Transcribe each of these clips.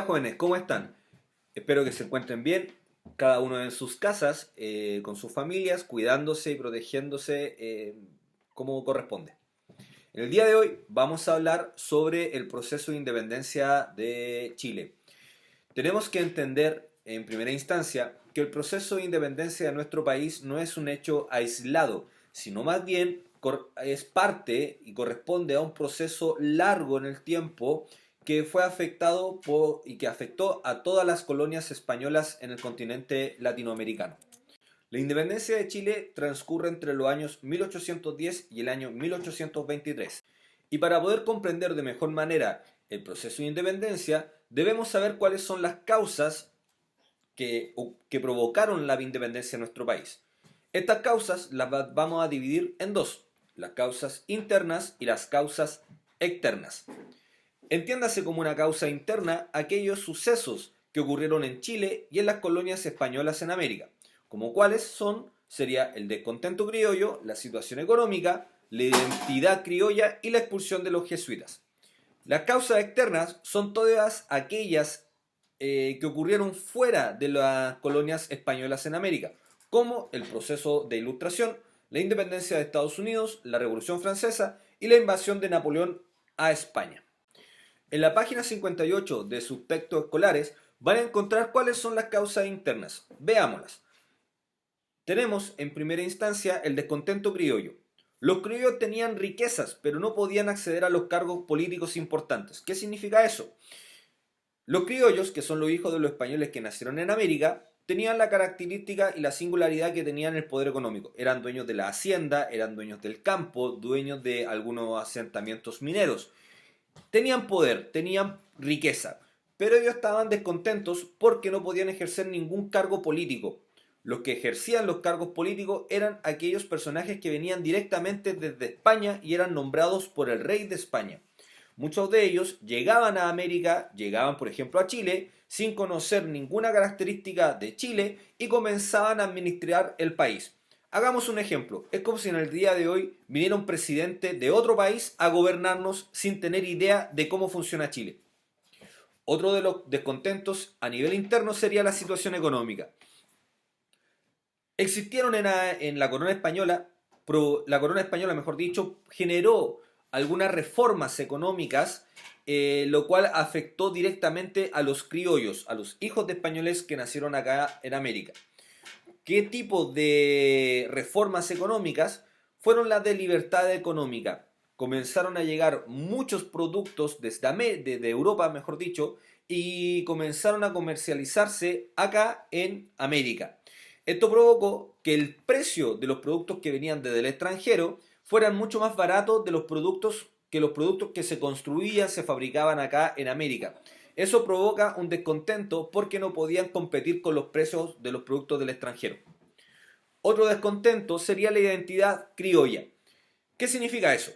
jóvenes, ¿cómo están? Espero que se encuentren bien, cada uno en sus casas, con sus familias, cuidándose y protegiéndose como corresponde. En el día de hoy vamos a hablar sobre el proceso de independencia de Chile. Tenemos que entender en primera instancia que el proceso de independencia de nuestro país no es un hecho aislado, sino más bien es parte y corresponde a un proceso largo en el tiempo que fue afectado y que afectó a todas las colonias españolas en el continente latinoamericano. La independencia de Chile transcurre entre los años 1810 y el año 1823. Y para poder comprender de mejor manera el proceso de independencia, debemos saber cuáles son las causas que provocaron la independencia de nuestro país. Estas causas las vamos a dividir en dos, las causas internas y las causas externas. Entiéndase como una causa interna aquellos sucesos que ocurrieron en Chile y en las colonias españolas en América, como cuáles sería el descontento criollo, la situación económica, la identidad criolla y la expulsión de los jesuitas. Las causas externas son todas aquellas que ocurrieron fuera de las colonias españolas en América, como el proceso de ilustración, la independencia de Estados Unidos, la Revolución Francesa y la invasión de Napoleón a España. En la página 58 de sus textos escolares van a encontrar cuáles son las causas internas. Veámoslas. Tenemos en primera instancia el descontento criollo. Los criollos tenían riquezas, pero no podían acceder a los cargos políticos importantes. ¿Qué significa eso? Los criollos, que son los hijos de los españoles que nacieron en América, tenían la característica y la singularidad que tenían el poder económico. Eran dueños de la hacienda, eran dueños del campo, dueños de algunos asentamientos mineros. Tenían poder, tenían riqueza, pero ellos estaban descontentos porque no podían ejercer ningún cargo político. Los que ejercían los cargos políticos eran aquellos personajes que venían directamente desde España y eran nombrados por el rey de España. Muchos de ellos llegaban a América, llegaban por ejemplo a Chile, sin conocer ninguna característica de Chile y comenzaban a administrar el país. Hagamos un ejemplo, es como si en el día de hoy viniera un presidente de otro país a gobernarnos sin tener idea de cómo funciona Chile. Otro de los descontentos a nivel interno sería la situación económica. Existieron en la corona española, la corona española, mejor dicho, generó algunas reformas económicas, lo cual afectó directamente a los criollos, a los hijos de españoles que nacieron acá en América. ¿Qué tipo de reformas económicas? Fueron las de libertad económica. Comenzaron a llegar muchos productos desde Europa, mejor dicho, y comenzaron a comercializarse acá en América. Esto provocó que el precio de los productos que venían desde el extranjero fueran mucho más baratos de los productos que se construían, se fabricaban acá en América. Eso provoca un descontento porque no podían competir con los precios de los productos del extranjero. Otro descontento sería la identidad criolla. ¿Qué significa eso?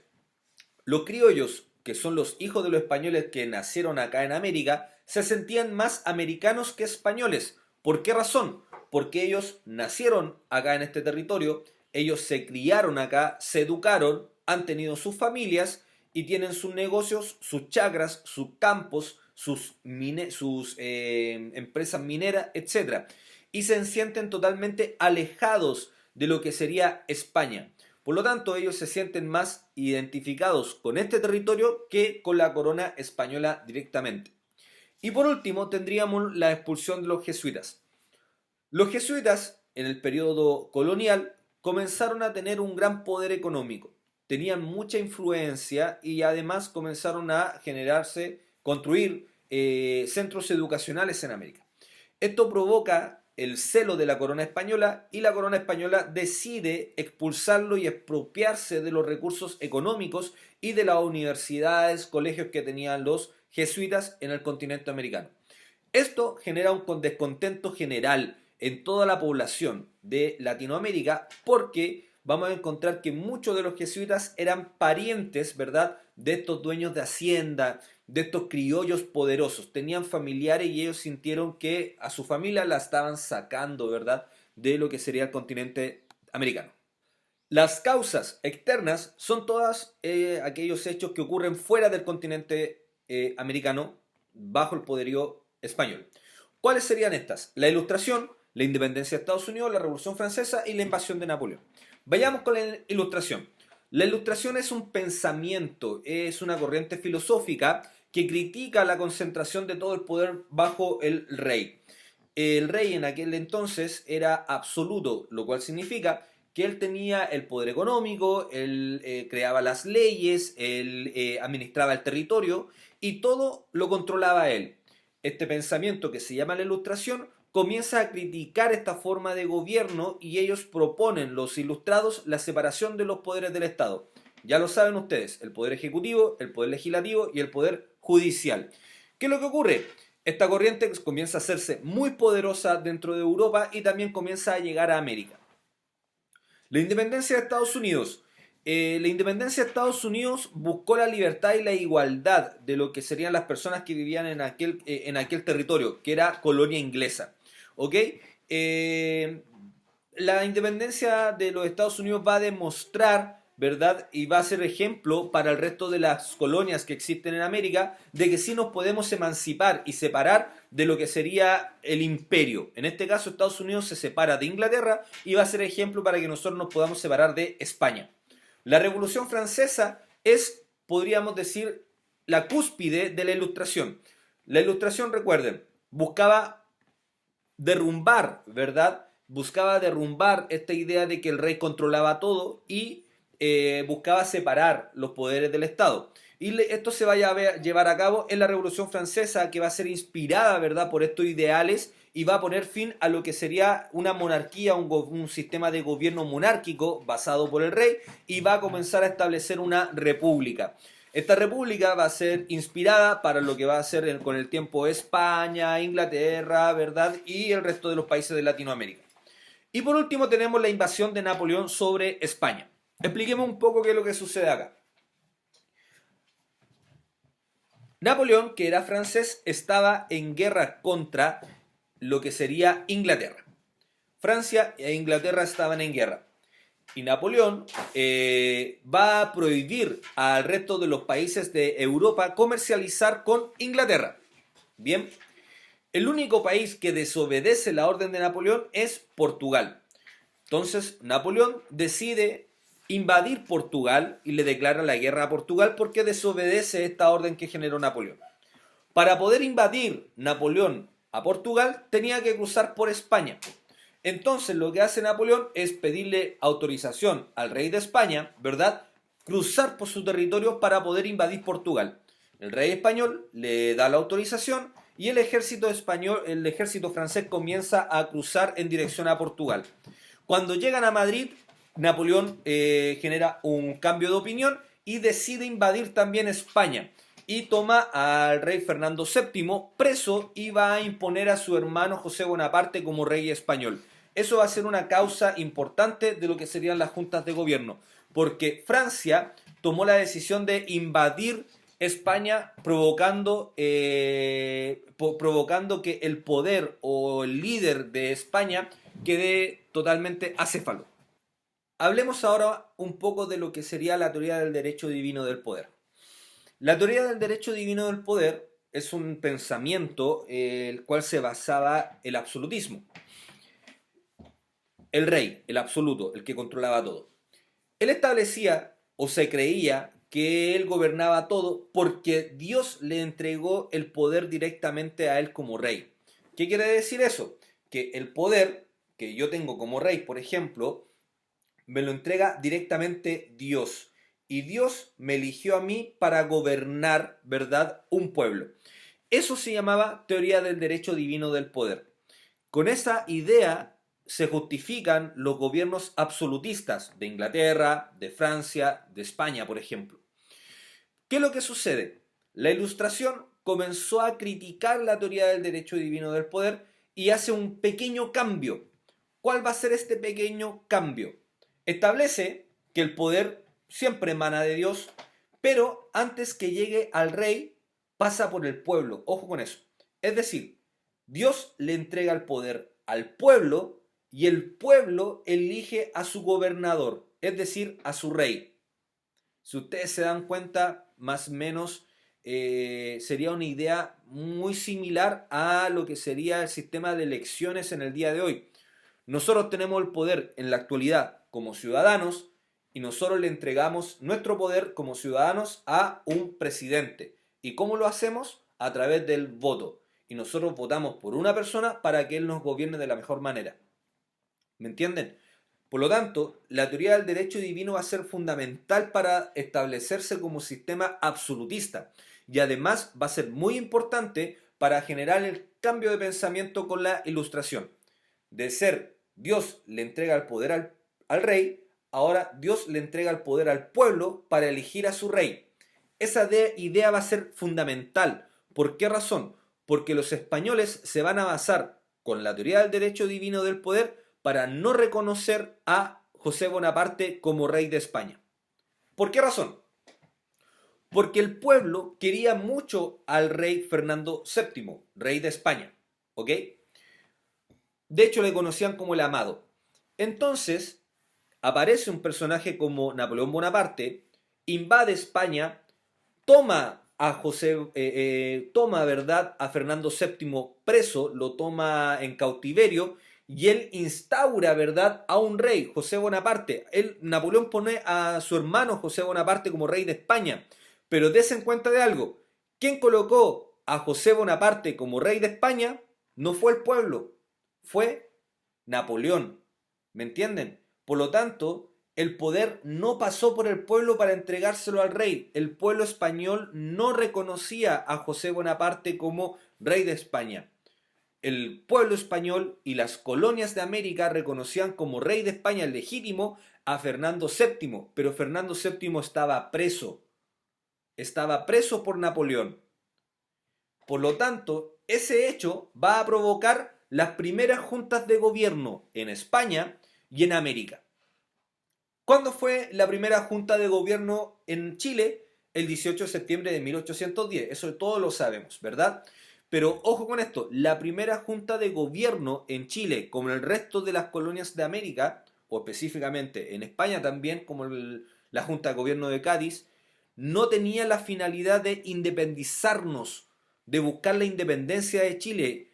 Los criollos, que son los hijos de los españoles que nacieron acá en América, se sentían más americanos que españoles. ¿Por qué razón? Porque ellos nacieron acá en este territorio, ellos se criaron acá, se educaron, han tenido sus familias y tienen sus negocios, sus chacras, sus campos, sus empresas mineras, etc. Y se sienten totalmente alejados de lo que sería España. Por lo tanto, ellos se sienten más identificados con este territorio que con la corona española directamente. Y por último, tendríamos la expulsión de los jesuitas. Los jesuitas, en el periodo colonial, comenzaron a tener un gran poder económico. Tenían mucha influencia y además comenzaron a construir centros educacionales en América. Esto provoca el celo de la corona española y la corona española decide expulsarlo y expropiarse de los recursos económicos y de las universidades, colegios que tenían los jesuitas en el continente americano. Esto genera un descontento general en toda la población de Latinoamérica porque vamos a encontrar que muchos de los jesuitas eran parientes, ¿verdad?, de estos dueños de hacienda, de estos criollos poderosos. Tenían familiares y ellos sintieron que a su familia la estaban sacando, ¿verdad?, de lo que sería el continente americano. Las causas externas son todas aquellos hechos que ocurren fuera del continente americano, bajo el poderío español. ¿Cuáles serían estas? La Ilustración, la independencia de Estados Unidos, la Revolución Francesa y la invasión de Napoleón. Vayamos con la Ilustración. La Ilustración es un pensamiento, es una corriente filosófica que critica la concentración de todo el poder bajo el rey. El rey en aquel entonces era absoluto, lo cual significa que él tenía el poder económico, él creaba las leyes, él administraba el territorio y todo lo controlaba él. Este pensamiento que se llama la Ilustración comienza a criticar esta forma de gobierno y ellos proponen, los ilustrados, la separación de los poderes del Estado. Ya lo saben ustedes, el poder ejecutivo, el poder legislativo y el poder judicial. ¿Qué es lo que ocurre? Esta corriente comienza a hacerse muy poderosa dentro de Europa y también comienza a llegar a América. La independencia de Estados Unidos. La independencia de Estados Unidos buscó la libertad y la igualdad de lo que serían las personas que vivían en aquel territorio, que era colonia inglesa. ¿Ok? La independencia de los Estados Unidos va a demostrar, ¿verdad? Y va a ser ejemplo para el resto de las colonias que existen en América, de que sí nos podemos emancipar y separar de lo que sería el imperio. En este caso, Estados Unidos se separa de Inglaterra y va a ser ejemplo para que nosotros nos podamos separar de España. La Revolución Francesa es, podríamos decir, la cúspide de la Ilustración. La Ilustración, recuerden, buscaba derrumbar, ¿verdad? Buscaba derrumbar esta idea de que el rey controlaba todo y buscaba separar los poderes del Estado. Y esto se va a llevar a cabo en la Revolución Francesa, que va a ser inspirada, ¿verdad?, por estos ideales y va a poner fin a lo que sería una monarquía, un sistema de gobierno monárquico basado por el rey y va a comenzar a establecer una república. Esta república va a ser inspirada para lo que va a ser con el tiempo España, Inglaterra, ¿verdad? Y el resto de los países de Latinoamérica. Y por último tenemos la invasión de Napoleón sobre España. Expliquemos un poco qué es lo que sucede acá. Napoleón, que era francés, estaba en guerra contra lo que sería Inglaterra. Francia e Inglaterra estaban en guerra. Y Napoleón va a prohibir al resto de los países de Europa comercializar con Inglaterra. Bien, el único país que desobedece la orden de Napoleón es Portugal. Entonces Napoleón decide invadir Portugal y le declara la guerra a Portugal porque desobedece esta orden que generó Napoleón. Para poder invadir Napoleón a Portugal tenía que cruzar por España. Entonces lo que hace Napoleón es pedirle autorización al rey de España, ¿verdad? Cruzar por su territorio para poder invadir Portugal. El rey español le da la autorización y el ejército español, el ejército francés comienza a cruzar en dirección a Portugal. Cuando llegan a Madrid, Napoleón genera un cambio de opinión y decide invadir también España. Y toma al rey Fernando VII preso y va a imponer a su hermano José Bonaparte como rey español. Eso va a ser una causa importante de lo que serían las juntas de gobierno, porque Francia tomó la decisión de invadir España provocando que el poder o el líder de España quede totalmente acéfalo. Hablemos ahora un poco de lo que sería la teoría del derecho divino del poder. La teoría del derecho divino del poder es un pensamiento el cual se basaba el absolutismo. El rey, el absoluto, el que controlaba todo. Él establecía o se creía que él gobernaba todo porque Dios le entregó el poder directamente a él como rey. ¿Qué quiere decir eso? Que el poder que yo tengo como rey, por ejemplo, me lo entrega directamente Dios. Y Dios me eligió a mí para gobernar, ¿verdad?, un pueblo. Eso se llamaba teoría del derecho divino del poder. Con esa idea se justifican los gobiernos absolutistas de Inglaterra, de Francia, de España, por ejemplo. ¿Qué es lo que sucede? La Ilustración comenzó a criticar la teoría del derecho divino del poder y hace un pequeño cambio. ¿Cuál va a ser este pequeño cambio? Establece que el poder siempre emana de Dios, pero antes que llegue al rey, pasa por el pueblo. Ojo con eso. Es decir, Dios le entrega el poder al pueblo y el pueblo elige a su gobernador, es decir, a su rey. Si ustedes se dan cuenta, más o menos, sería una idea muy similar a lo que sería el sistema de elecciones en el día de hoy. Nosotros tenemos el poder en la actualidad como ciudadanos y nosotros le entregamos nuestro poder como ciudadanos a un presidente. ¿Y cómo lo hacemos? A través del voto. Y nosotros votamos por una persona para que él nos gobierne de la mejor manera. ¿Me entienden? Por lo tanto, la teoría del derecho divino va a ser fundamental para establecerse como sistema absolutista y además va a ser muy importante para generar el cambio de pensamiento con la ilustración. De ser Dios le entrega el poder al rey, ahora Dios le entrega el poder al pueblo para elegir a su rey. Esa idea va a ser fundamental. ¿Por qué razón? Porque los españoles se van a basar con la teoría del derecho divino del poder para no reconocer a José Bonaparte como rey de España. ¿Por qué razón? Porque el pueblo quería mucho al rey Fernando VII, rey de España. ¿Ok? De hecho, le conocían como el amado. Entonces, aparece un personaje como Napoleón Bonaparte, invade España, toma, ¿verdad?, a Fernando VII preso, lo toma en cautiverio y él instaura, ¿verdad?, a un rey, José Bonaparte. Napoleón pone a su hermano José Bonaparte como rey de España. Pero desen cuenta de algo. ¿Quién colocó a José Bonaparte como rey de España? No fue el pueblo, fue Napoleón. ¿Me entienden? Por lo tanto, el poder no pasó por el pueblo para entregárselo al rey. El pueblo español no reconocía a José Bonaparte como rey de España. El pueblo español y las colonias de América reconocían como rey de España legítimo a Fernando VII, pero Fernando VII estaba preso. Estaba preso por Napoleón. Por lo tanto, ese hecho va a provocar las primeras juntas de gobierno en España y en América. ¿Cuándo fue la primera junta de gobierno en Chile? El 18 de septiembre de 1810. Eso todos lo sabemos, ¿verdad? Pero ojo con esto, la primera junta de gobierno en Chile, como en el resto de las colonias de América, o específicamente en España también, como la Junta de Gobierno de Cádiz, no tenía la finalidad de independizarnos, de buscar la independencia de Chile,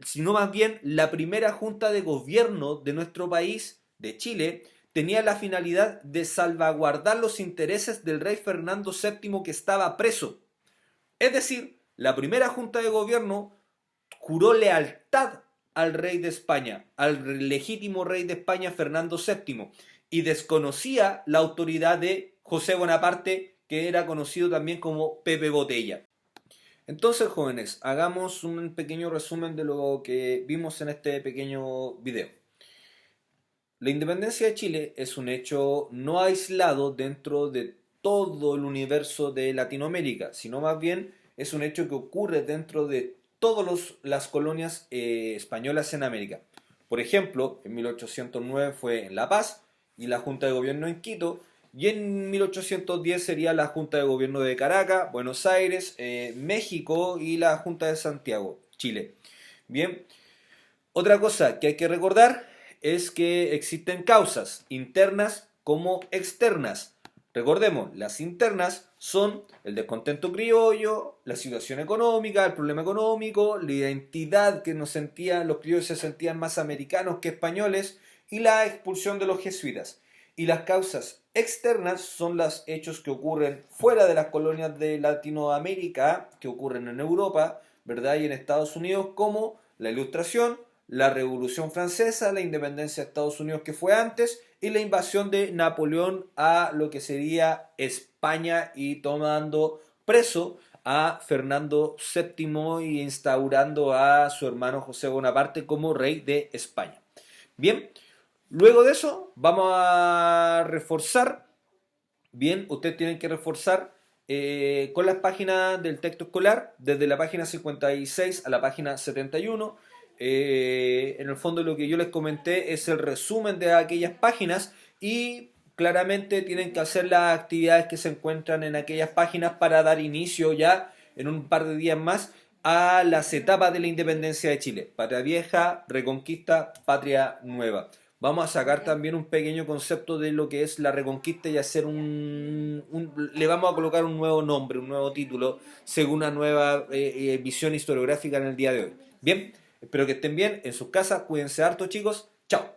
sino más bien la primera junta de gobierno de nuestro país, de Chile, tenía la finalidad de salvaguardar los intereses del rey Fernando VII que estaba preso. Es decir, la primera junta de gobierno juró lealtad al rey de España, al legítimo rey de España Fernando VII, y desconocía la autoridad de José Bonaparte, que era conocido también como Pepe Botella. Entonces, jóvenes, hagamos un pequeño resumen de lo que vimos en este pequeño video. La independencia de Chile es un hecho no aislado dentro de todo el universo de Latinoamérica, sino más bien es un hecho que ocurre dentro de todas las colonias españolas en América. Por ejemplo, en 1809 fue en La Paz y la Junta de Gobierno en Quito, y en 1810 sería la Junta de Gobierno de Caracas, Buenos Aires, México y la Junta de Santiago, Chile. Bien, otra cosa que hay que recordar es que existen causas internas como externas. Recordemos, las internas son el descontento criollo, la situación económica, el problema económico, la identidad que nos sentían, los criollos se sentían más americanos que españoles y la expulsión de los jesuitas. Y las causas externas son los hechos que ocurren fuera de las colonias de Latinoamérica, que ocurren en Europa, ¿verdad? Y en Estados Unidos, como la Ilustración, la Revolución Francesa, la independencia de Estados Unidos que fue antes y la invasión de Napoleón a lo que sería España y tomando preso a Fernando VII y instaurando a su hermano José Bonaparte como rey de España. Bien, luego de eso vamos a reforzar, bien, ustedes tienen que reforzar con las páginas del texto escolar, desde la página 56 a la página 71. En el fondo lo que yo les comenté es el resumen de aquellas páginas y claramente tienen que hacer las actividades que se encuentran en aquellas páginas para dar inicio ya en un par de días más a las etapas de la independencia de Chile. Patria vieja, reconquista, patria nueva. Vamos a sacar también un pequeño concepto de lo que es la Reconquista y hacer le vamos a colocar un nuevo nombre, un nuevo título, según una nueva visión historiográfica en el día de hoy. Bien, espero que estén bien en sus casas, cuídense harto chicos, chao.